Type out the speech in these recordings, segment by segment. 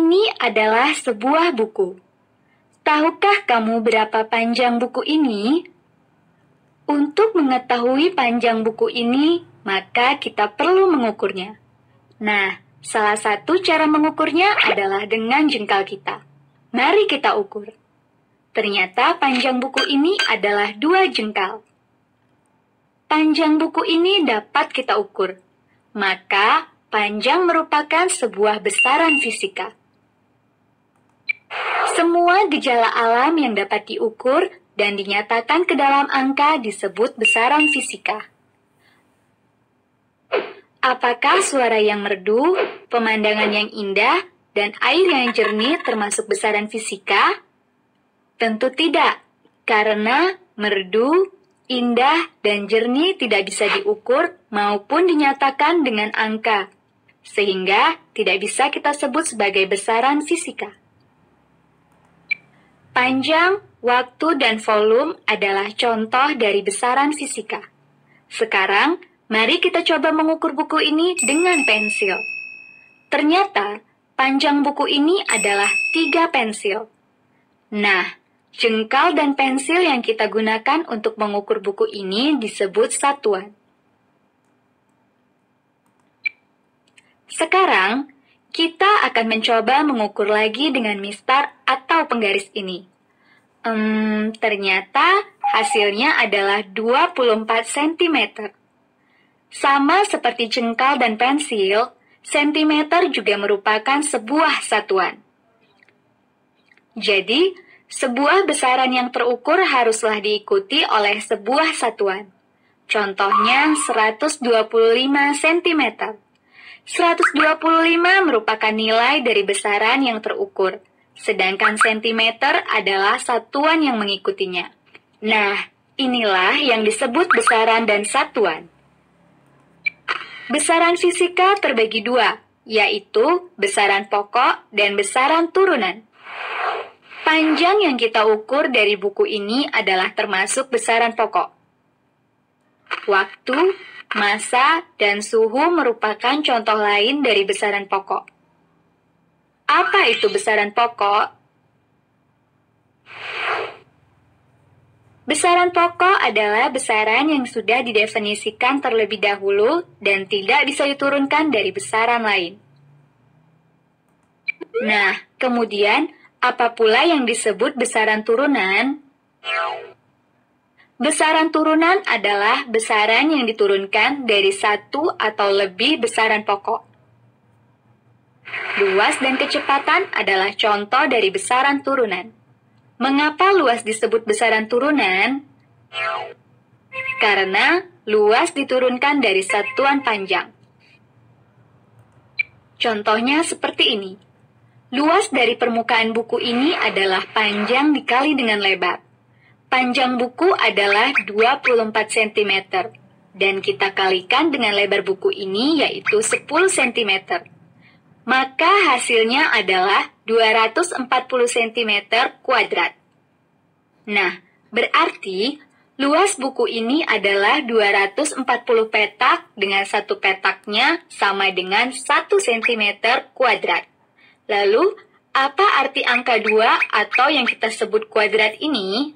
Ini adalah sebuah buku. Tahukah kamu berapa panjang buku ini? Untuk mengetahui panjang buku ini, maka kita perlu mengukurnya. Nah, salah satu cara mengukurnya adalah dengan jengkal kita. Mari kita ukur. Ternyata panjang buku ini adalah 2 jengkal. Panjang buku ini dapat kita ukur. Maka, panjang merupakan sebuah besaran fisika. Semua gejala alam yang dapat diukur dan dinyatakan ke dalam angka disebut besaran fisika. Apakah suara yang merdu, pemandangan yang indah, dan air yang jernih termasuk besaran fisika? Tentu tidak, karena merdu, indah, dan jernih tidak bisa diukur maupun dinyatakan dengan angka, sehingga tidak bisa kita sebut sebagai besaran fisika. Panjang, waktu, dan volume adalah contoh dari besaran fisika. Sekarang, mari kita coba mengukur buku ini dengan pensil. Ternyata, panjang buku ini adalah 3 pensil. Nah, jengkal dan pensil yang kita gunakan untuk mengukur buku ini disebut satuan. Sekarang, kita akan mencoba mengukur lagi dengan mistar atau penggaris ini. Ternyata hasilnya adalah 24 cm. Sama seperti jengkal dan pensil, sentimeter juga merupakan sebuah satuan. Jadi, sebuah besaran yang terukur haruslah diikuti oleh sebuah satuan. Contohnya 125 cm. 125 merupakan nilai dari besaran yang terukur, sedangkan sentimeter adalah satuan yang mengikutinya. Nah, inilah yang disebut besaran dan satuan. Besaran fisika terbagi 2, yaitu besaran pokok dan besaran turunan. Panjang yang kita ukur dari buku ini adalah termasuk besaran pokok. Waktu, massa, dan suhu merupakan contoh lain dari besaran pokok. Apa itu besaran pokok? Besaran pokok adalah besaran yang sudah didefinisikan terlebih dahulu dan tidak bisa diturunkan dari besaran lain. Nah, kemudian, apa pula yang disebut besaran turunan? Besaran turunan adalah besaran yang diturunkan dari satu atau lebih besaran pokok. Luas dan kecepatan adalah contoh dari besaran turunan. Mengapa luas disebut besaran turunan? Karena luas diturunkan dari satuan panjang. Contohnya seperti ini. Luas dari permukaan buku ini adalah panjang dikali dengan lebar. Panjang buku adalah 24 cm, dan kita kalikan dengan lebar buku ini yaitu 10 cm. Maka hasilnya adalah 240 cm kuadrat. Nah, berarti luas buku ini adalah 240 petak dengan satu petaknya sama dengan 1 cm kuadrat. Lalu, apa arti angka 2 atau yang kita sebut kuadrat ini?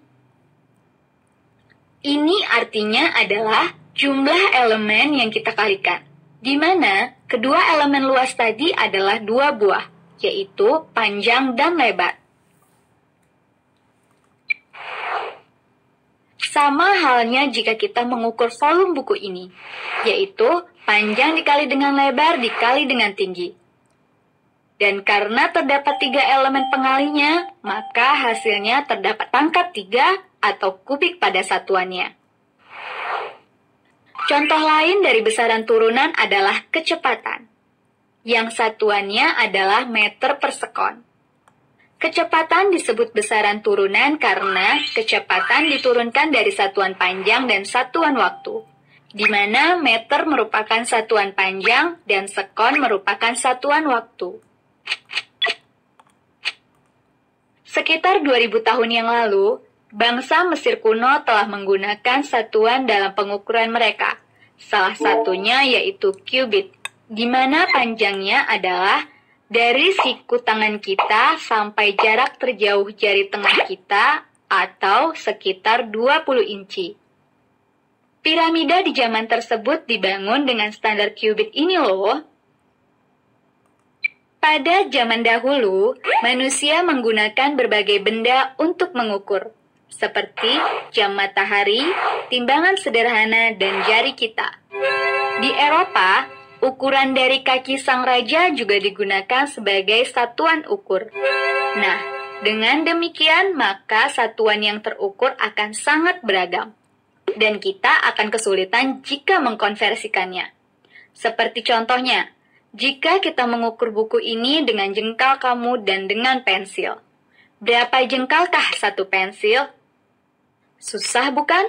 Ini artinya adalah jumlah elemen yang kita kalikan, di mana kedua elemen luas tadi adalah 2 buah, yaitu panjang dan lebar. Sama halnya jika kita mengukur volume buku ini, yaitu panjang dikali dengan lebar dikali dengan tinggi. Dan karena terdapat 3 elemen pengalinya, maka hasilnya terdapat pangkat 3 atau kubik pada satuannya. Contoh lain dari besaran turunan adalah kecepatan, yang satuannya adalah meter per sekon. Kecepatan disebut besaran turunan karena kecepatan diturunkan dari satuan panjang dan satuan waktu, di mana meter merupakan satuan panjang dan sekon merupakan satuan waktu. Sekitar 2000 tahun yang lalu, bangsa Mesir kuno telah menggunakan satuan dalam pengukuran mereka. Salah satunya yaitu kubit, di mana panjangnya adalah dari siku tangan kita sampai jarak terjauh jari tengah kita atau sekitar 20 inci. Piramida di zaman tersebut dibangun dengan standar kubit ini loh. Pada zaman dahulu, manusia menggunakan berbagai benda untuk mengukur, seperti jam matahari, timbangan sederhana, dan jari kita. Di Eropa, ukuran dari kaki sang raja juga digunakan sebagai satuan ukur. Nah, dengan demikian maka satuan yang terukur akan sangat beragam. Dan kita akan kesulitan jika mengkonversikannya. Seperti contohnya, jika kita mengukur buku ini dengan jengkal kamu dan dengan pensil. Berapa jengkalkah satu pensil? Susah bukan?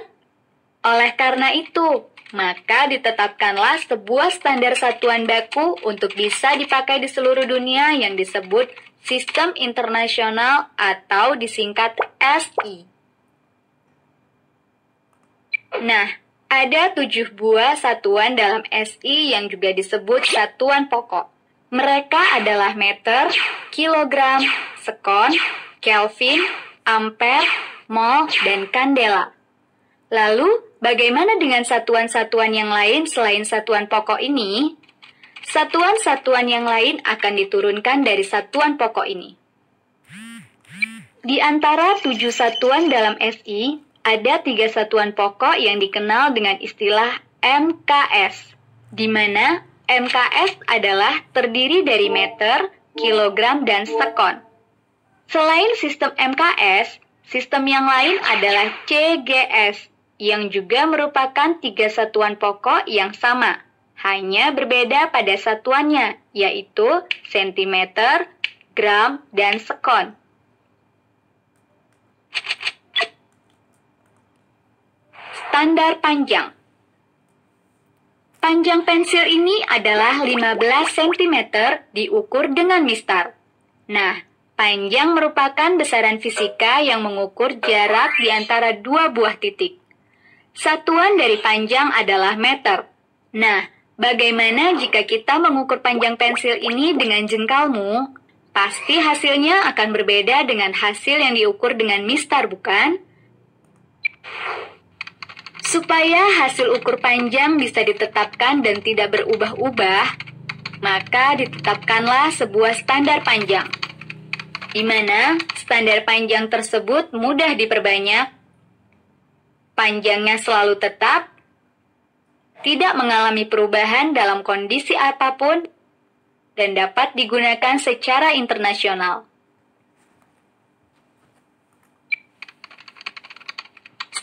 Oleh karena itu, maka ditetapkanlah sebuah standar satuan baku untuk bisa dipakai di seluruh dunia yang disebut Sistem Internasional atau disingkat SI. Nah, ada 7 buah satuan dalam SI yang juga disebut satuan pokok. Mereka adalah meter, kilogram, sekon, kelvin, ampere, mol, dan kandela. Lalu, bagaimana dengan satuan-satuan yang lain selain satuan pokok ini? Satuan-satuan yang lain akan diturunkan dari satuan pokok ini. Di antara 7 satuan dalam SI, ada 3 satuan pokok yang dikenal dengan istilah MKS, di mana MKS adalah terdiri dari meter, kilogram, dan sekon. Selain sistem MKS, sistem yang lain adalah CGS, yang juga merupakan 3 satuan pokok yang sama, hanya berbeda pada satuannya, yaitu sentimeter, gram, dan sekon. Standar panjang. Panjang pensil ini adalah 15 cm diukur dengan mistar. Nah, panjang merupakan besaran fisika yang mengukur jarak di antara 2 buah titik. Satuan dari panjang adalah meter. Nah, bagaimana jika kita mengukur panjang pensil ini dengan jengkalmu? Pasti hasilnya akan berbeda dengan hasil yang diukur dengan mistar, bukan? Supaya hasil ukur panjang bisa ditetapkan dan tidak berubah-ubah, maka ditetapkanlah sebuah standar panjang, di mana standar panjang tersebut mudah diperbanyak, panjangnya selalu tetap, tidak mengalami perubahan dalam kondisi apapun, dan dapat digunakan secara internasional.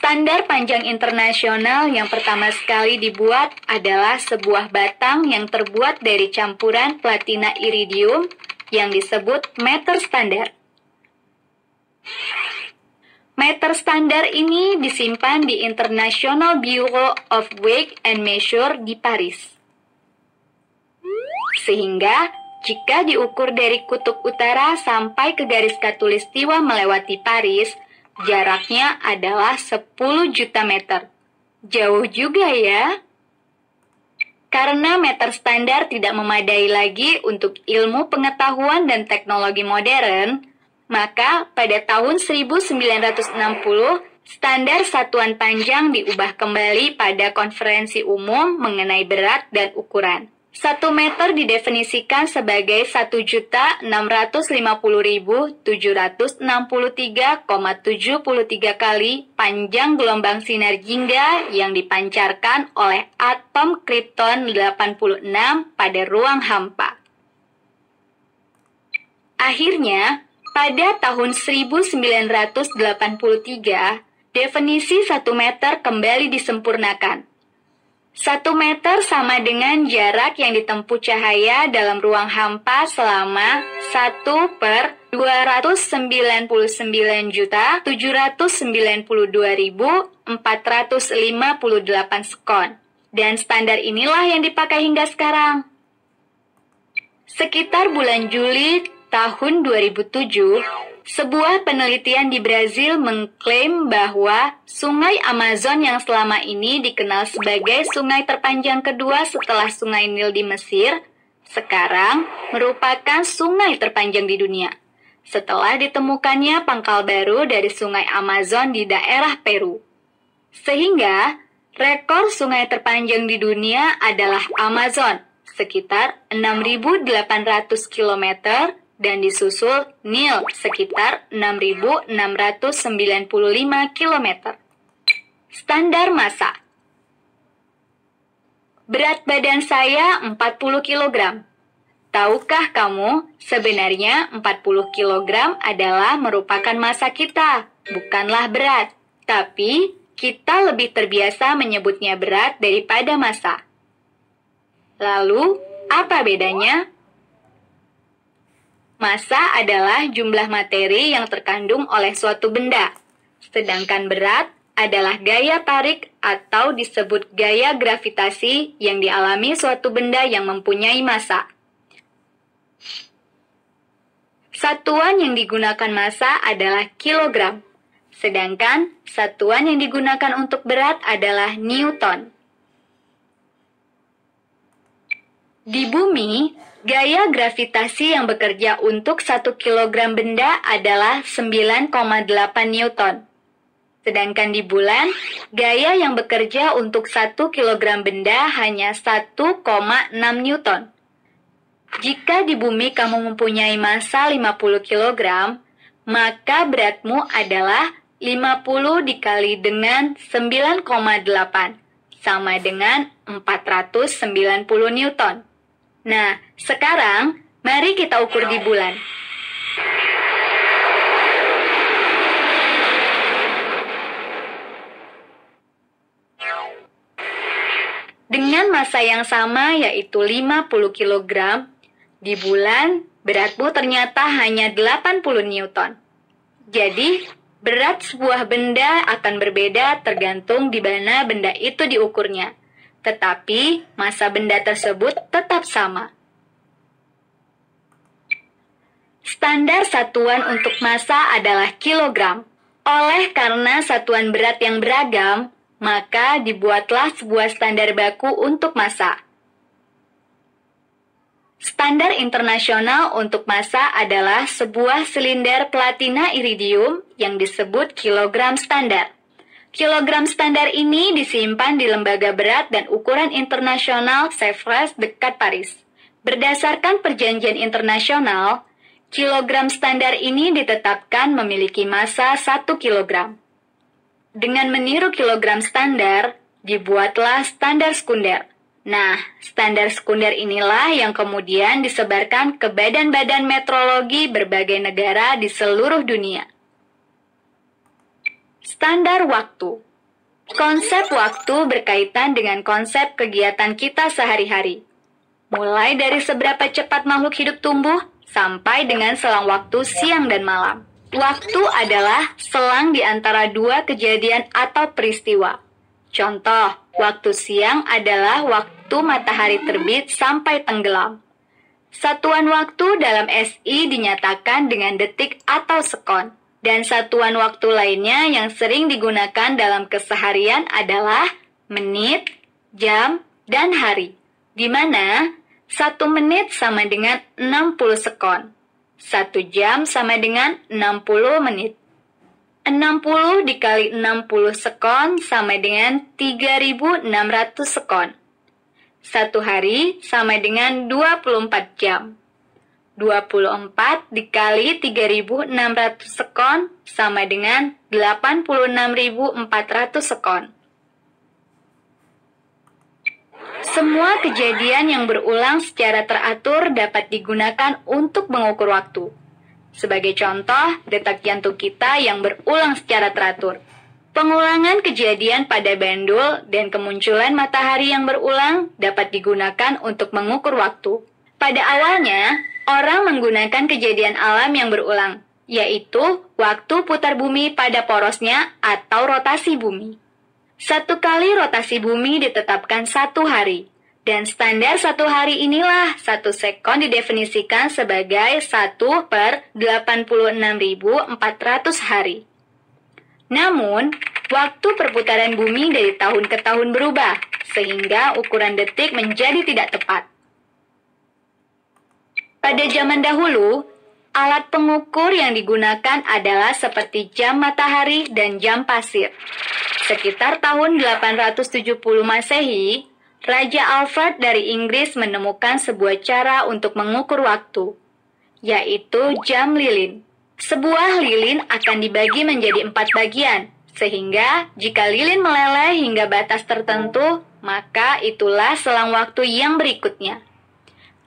Standar panjang internasional yang pertama sekali dibuat adalah sebuah batang yang terbuat dari campuran platina iridium yang disebut meter standar. Meter standar ini disimpan di International Bureau of Weight and Measure di Paris. Sehingga, jika diukur dari kutub utara sampai ke garis khatulistiwa melewati Paris, jaraknya adalah 10 juta meter. Jauh juga ya. Karena meter standar tidak memadai lagi untuk ilmu pengetahuan dan teknologi modern, maka pada tahun 1960, standar satuan panjang diubah kembali pada konferensi umum mengenai berat dan ukuran. 1 meter didefinisikan sebagai 1.650.763,73 kali panjang gelombang sinar jingga yang dipancarkan oleh atom kripton 86 pada ruang hampa. Akhirnya, pada tahun 1983, definisi 1 meter kembali disempurnakan. 1 meter sama dengan jarak yang ditempuh cahaya dalam ruang hampa selama 1/299.792.458 sekon. Dan standar inilah yang dipakai hingga sekarang. Sekitar bulan Juli tahun 2007, sebuah penelitian di Brazil mengklaim bahwa sungai Amazon yang selama ini dikenal sebagai sungai terpanjang kedua setelah sungai Nil di Mesir, sekarang merupakan sungai terpanjang di dunia. Setelah ditemukannya pangkal baru dari sungai Amazon di daerah Peru. Sehingga, rekor sungai terpanjang di dunia adalah Amazon, sekitar 6.800 km, dan disusul Nil, sekitar 6.695 km. Standar massa. Berat badan saya 40 kg. Tahukah kamu, sebenarnya 40 kg adalah merupakan massa kita, bukanlah berat. Tapi, kita lebih terbiasa menyebutnya berat daripada massa. Lalu, apa bedanya? Massa adalah jumlah materi yang terkandung oleh suatu benda, sedangkan berat adalah gaya tarik atau disebut gaya gravitasi yang dialami suatu benda yang mempunyai massa. Satuan yang digunakan massa adalah kilogram, sedangkan satuan yang digunakan untuk berat adalah newton. Di bumi, gaya gravitasi yang bekerja untuk 1 kilogram benda adalah 9,8 newton. Sedangkan di bulan, gaya yang bekerja untuk 1 kilogram benda hanya 1,6 newton. Jika di bumi kamu mempunyai massa 50 kg, maka beratmu adalah 50 dikali dengan 9,8, sama dengan 490 newton. Nah, sekarang mari kita ukur di bulan. Dengan massa yang sama yaitu 50 kg, di bulan beratmu ternyata hanya 80 newton. Jadi, berat sebuah benda akan berbeda tergantung di mana benda itu diukurnya. Tetapi, massa benda tersebut tetap sama. Standar satuan untuk massa adalah kilogram. Oleh karena satuan berat yang beragam, maka dibuatlah sebuah standar baku untuk massa. Standar internasional untuk massa adalah sebuah silinder platina iridium yang disebut kilogram standar. Kilogram standar ini disimpan di Lembaga Berat dan Ukuran Internasional Sevres dekat Paris. Berdasarkan perjanjian internasional, kilogram standar ini ditetapkan memiliki massa 1 kilogram. Dengan meniru kilogram standar, dibuatlah standar sekunder. Nah, standar sekunder inilah yang kemudian disebarkan ke badan-badan metrologi berbagai negara di seluruh dunia. Standar waktu. Konsep waktu berkaitan dengan konsep kegiatan kita sehari-hari. Mulai dari seberapa cepat makhluk hidup tumbuh, sampai dengan selang waktu siang dan malam. Waktu adalah selang di antara dua kejadian atau peristiwa. Contoh, waktu siang adalah waktu matahari terbit sampai tenggelam. Satuan waktu dalam SI dinyatakan dengan detik atau sekon. Dan satuan waktu lainnya yang sering digunakan dalam keseharian adalah menit, jam, dan hari. Di mana 1 menit sama dengan 60 sekon. 1 jam sama dengan 60 menit. 60 dikali 60 sekon sama dengan 3.600 sekon. 1 hari sama dengan 24 jam. 24 dikali 3.600 sekon sama dengan 86.400 sekon. Semua kejadian yang berulang secara teratur dapat digunakan untuk mengukur waktu. Sebagai contoh, detak jantung kita yang berulang secara teratur. Pengulangan kejadian pada bandul dan kemunculan matahari yang berulang dapat digunakan untuk mengukur waktu. Pada awalnya, orang menggunakan kejadian alam yang berulang, yaitu waktu putar bumi pada porosnya atau rotasi bumi. 1 kali rotasi bumi ditetapkan 1 hari. Dan standar 1 hari inilah 1 sekon didefinisikan sebagai 1 per 86.400 hari. Namun, waktu perputaran bumi dari tahun ke tahun berubah, sehingga ukuran detik menjadi tidak tepat. Pada zaman dahulu, alat pengukur yang digunakan adalah seperti jam matahari dan jam pasir. Sekitar tahun 870 Masehi, Raja Alfred dari Inggris menemukan sebuah cara untuk mengukur waktu, yaitu jam lilin. Sebuah lilin akan dibagi menjadi 4 bagian, sehingga jika lilin meleleh hingga batas tertentu, maka itulah selang waktu yang berikutnya.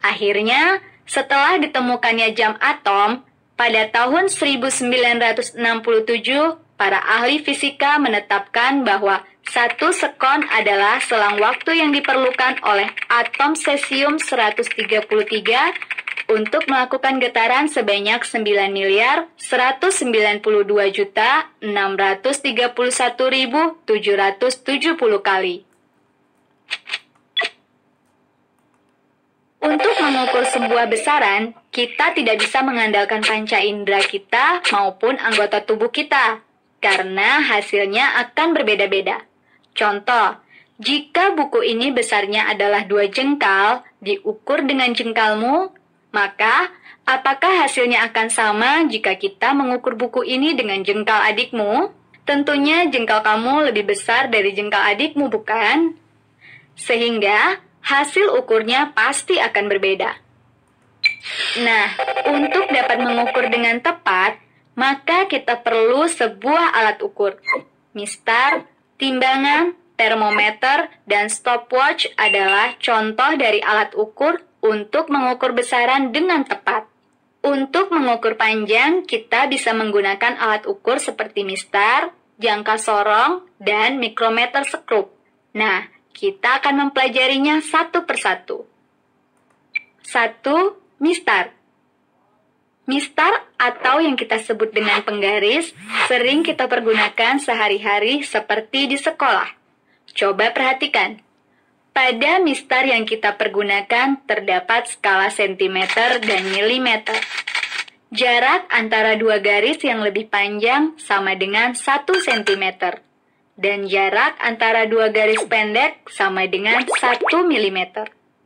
Akhirnya, setelah ditemukannya jam atom, pada tahun 1967, para ahli fisika menetapkan bahwa 1 sekon adalah selang waktu yang diperlukan oleh atom cesium-133 untuk melakukan getaran sebanyak 9.992.631.770 kali. Untuk mengukur sebuah besaran, kita tidak bisa mengandalkan panca indera kita maupun anggota tubuh kita, karena hasilnya akan berbeda-beda. Contoh, jika buku ini besarnya adalah 2 jengkal, diukur dengan jengkalmu, maka apakah hasilnya akan sama jika kita mengukur buku ini dengan jengkal adikmu? Tentunya jengkal kamu lebih besar dari jengkal adikmu, bukan? Sehingga hasil ukurnya pasti akan berbeda. Nah, untuk dapat mengukur dengan tepat, maka kita perlu sebuah alat ukur. Mistar, timbangan, termometer, dan stopwatch adalah contoh dari alat ukur untuk mengukur besaran dengan tepat. Untuk mengukur panjang, kita bisa menggunakan alat ukur seperti mistar, jangka sorong, dan mikrometer skrup. Nah, kita akan mempelajarinya satu persatu. 1. Mistar. Mistar atau yang kita sebut dengan penggaris sering kita pergunakan sehari-hari seperti di sekolah. Coba perhatikan. Pada mistar yang kita pergunakan terdapat skala sentimeter dan milimeter. Jarak antara 2 garis yang lebih panjang sama dengan 1 cm. Dan jarak antara 2 garis pendek sama dengan 1 mm.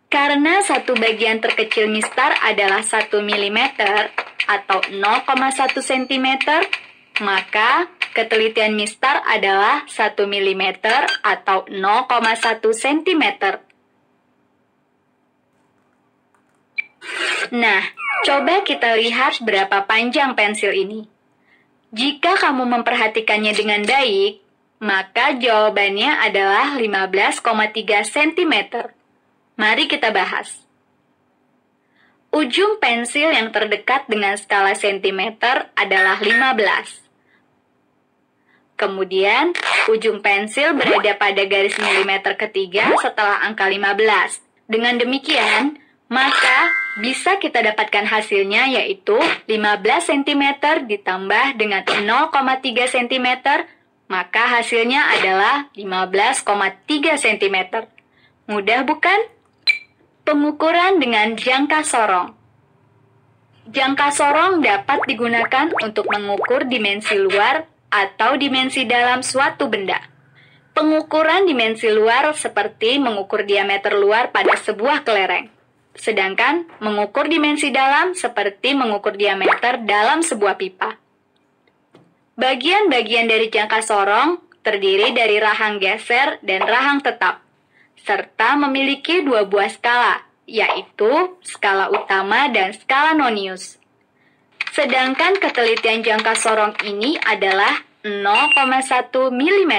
Karena satu bagian terkecil mistar adalah 1 mm atau 0,1 cm, maka ketelitian mistar adalah 1 mm atau 0,1 cm. Nah, coba kita lihat berapa panjang pensil ini. Jika kamu memperhatikannya dengan baik, maka jawabannya adalah 15,3 cm. Mari kita bahas. Ujung pensil yang terdekat dengan skala sentimeter adalah 15. Kemudian, ujung pensil berada pada garis milimeter ketiga setelah angka 15. Dengan demikian, maka bisa kita dapatkan hasilnya yaitu 15 cm ditambah dengan 0,3 cm, maka hasilnya adalah 15,3 cm. Mudah bukan? Pengukuran dengan jangka sorong. Jangka sorong dapat digunakan untuk mengukur dimensi luar atau dimensi dalam suatu benda. Pengukuran dimensi luar seperti mengukur diameter luar pada sebuah kelereng. Sedangkan mengukur dimensi dalam seperti mengukur diameter dalam sebuah pipa. Bagian-bagian dari jangka sorong terdiri dari rahang geser dan rahang tetap, serta memiliki 2 buah skala, yaitu skala utama dan skala nonius. Sedangkan ketelitian jangka sorong ini adalah 0,1 mm.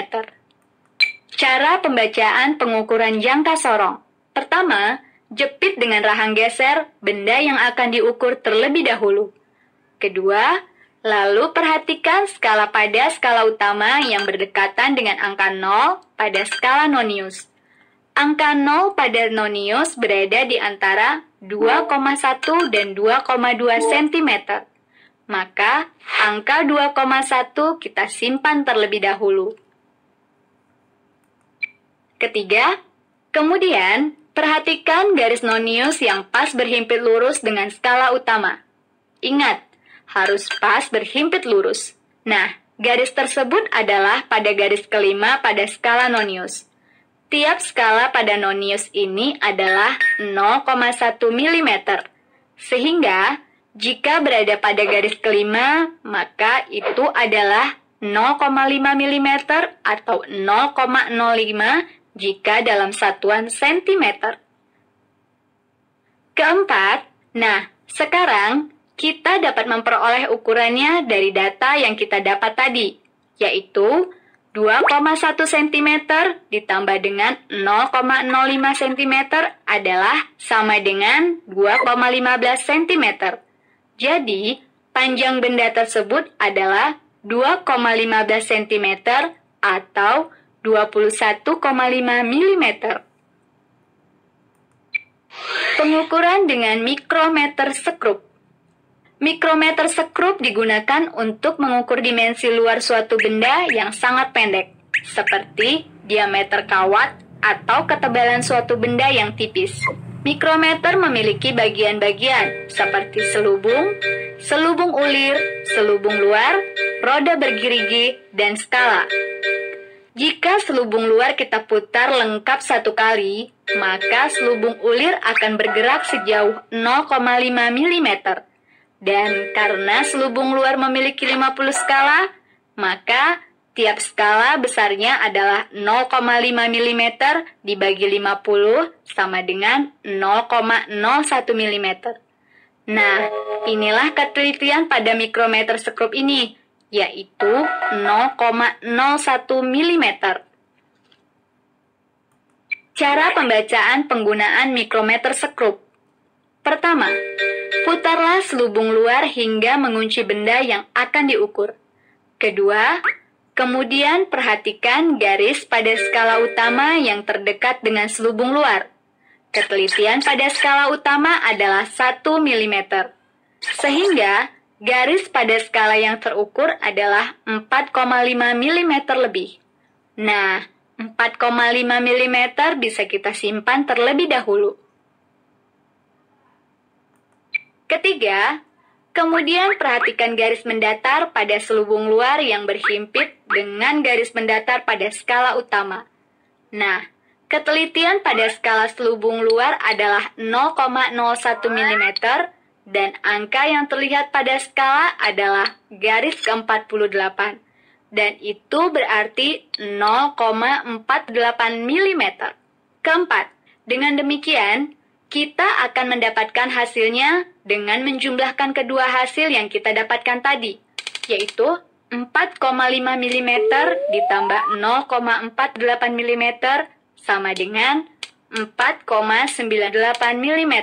Cara pembacaan pengukuran jangka sorong. Pertama, jepit dengan rahang geser benda yang akan diukur terlebih dahulu. Kedua, lalu perhatikan skala pada skala utama yang berdekatan dengan angka 0 pada skala nonius. Angka 0 pada nonius berada di antara 2,1 dan 2,2 cm. Maka, angka 2,1 kita simpan terlebih dahulu. Ketiga, kemudian perhatikan garis nonius yang pas berhimpit lurus dengan skala utama. Ingat, harus pas berhimpit lurus. Nah, garis tersebut adalah pada garis kelima pada skala nonius. Tiap skala pada nonius ini adalah 0,1 mm. Sehingga, jika berada pada garis kelima, maka itu adalah 0,5 mm atau 0,05 jika dalam satuan sentimeter. Keempat, nah sekarang kita dapat memperoleh ukurannya dari data yang kita dapat tadi, yaitu 2,1 cm ditambah dengan 0,05 cm adalah sama dengan 2,15 cm. Jadi, panjang benda tersebut adalah 2,15 cm atau 21,5 mm. Pengukuran dengan mikrometer sekrup. Mikrometer sekrup digunakan untuk mengukur dimensi luar suatu benda yang sangat pendek, seperti diameter kawat atau ketebalan suatu benda yang tipis. Mikrometer memiliki bagian-bagian seperti selubung, selubung ulir, selubung luar, roda bergerigi, dan skala. Jika selubung luar kita putar lengkap satu kali, maka selubung ulir akan bergerak sejauh 0,5 mm. Dan karena selubung luar memiliki 50 skala, maka tiap skala besarnya adalah 0,5 mm dibagi 50 sama dengan 0,01 mm. Nah, inilah ketelitian pada mikrometer sekrup ini, yaitu 0,01 mm. Cara pembacaan penggunaan mikrometer sekrup. Pertama, putarlah selubung luar hingga mengunci benda yang akan diukur. Kedua, kemudian perhatikan garis pada skala utama yang terdekat dengan selubung luar. Ketelitian pada skala utama adalah 1 mm. Sehingga, garis pada skala yang terukur adalah 4,5 mm lebih. Nah, 4,5 mm bisa kita simpan terlebih dahulu. Ketiga, kemudian perhatikan garis mendatar pada selubung luar yang berhimpit dengan garis mendatar pada skala utama. Nah, ketelitian pada skala selubung luar adalah 0,01 mm dan angka yang terlihat pada skala adalah garis ke-48. Dan itu berarti 0,48 mm. Keempat, dengan demikian, kita akan mendapatkan hasilnya dengan menjumlahkan kedua hasil yang kita dapatkan tadi, yaitu 4,5 mm ditambah 0,48 mm sama dengan 4,98 mm.